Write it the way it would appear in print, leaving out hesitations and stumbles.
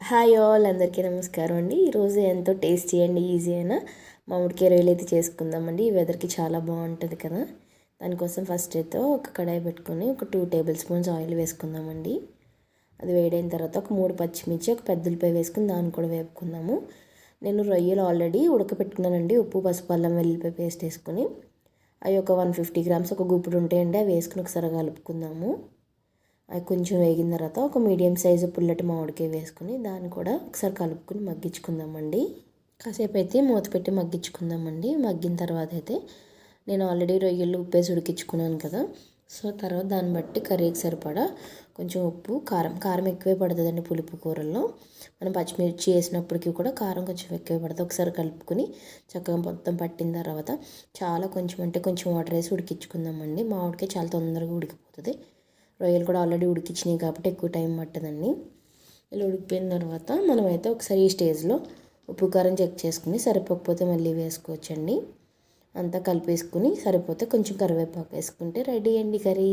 Hi all, అందరికీ నమస్కారం అండి. ఈరోజు ఎంతో టేస్టీ అండ్ ఈజీ అయినా మామిడికాయ రొయ్యలు అయితే చేసుకుందామండి. ఈ వెదర్కి చాలా బాగుంటుంది కదా. దానికోసం ఫస్ట్ అయితే ఒక కడాయి పెట్టుకొని ఒక 2 టేబుల్ స్పూన్స్ ఆయిల్ వేసుకుందామండి. అది వేడైన తర్వాత ఒక 3 పచ్చిమిర్చి, ఒక పెద్ద ఉల్లిపాయ వేసుకుని దాన్ని కూడా వేపుకుందాము. నేను రొయ్యలు ఆల్రెడీ ఉడకపెట్టుకున్నానండి. ఉప్పు, పసుపు, అల్లం వెల్లుల్లిపాయ పేస్ట్ వేసుకొని అవి ఒక 150 గ్రామ్స్ ఒక గుప్పుడు ఉంటాయండి. అవి వేసుకుని ఒకసారి కలుపుకుందాము. అవి కొంచెం వేగిన తర్వాత ఒక మీడియం సైజు పుల్లటి మామిడికాయ వేసుకుని దాన్ని కూడా ఒకసారి కలుపుకొని మగ్గించుకుందామండి. కాసేపు అయితే మూత పెట్టి మగ్గించుకుందామండి. మగ్గిన తర్వాత అయితే నేను ఆల్రెడీ రొయ్యలు ఉప్పేసి ఉడికించుకున్నాను కదా. సో తర్వాత దాన్ని బట్టి కర్రీకి సరిపడా కొంచెం ఉప్పు, కారం ఎక్కువే పడుతుందండి పులుపు కూరల్లో. మనం పచ్చిమిర్చి వేసినప్పటికీ కూడా కారం కొంచెం ఎక్కువే పడుతుంది. ఒకసారి కలుపుకొని చక్కగా మొత్తం పట్టిన తర్వాత చాలా కొంచెం వాటర్ వేసి ఉడికించుకుందామండి. మామిడికాయ చాలా తొందరగా ఉడికిపోతుంది. రొయ్యలు కూడా ఆల్రెడీ ఉడికించినాయి కాబట్టి ఎక్కువ టైం పట్టదండి. ఇలా ఉడికిపోయిన తర్వాత మనమైతే ఒకసారి ఈ స్టేజ్లో ఉప్పు కారం చెక్ చేసుకుని సరిపోకపోతే మళ్ళీ వేసుకోవచ్చండి. అంతా కలిపేసుకుని సరిపోతే కొంచెం కరివేపాకు వేసుకుంటే రెడీ అండి కర్రీ.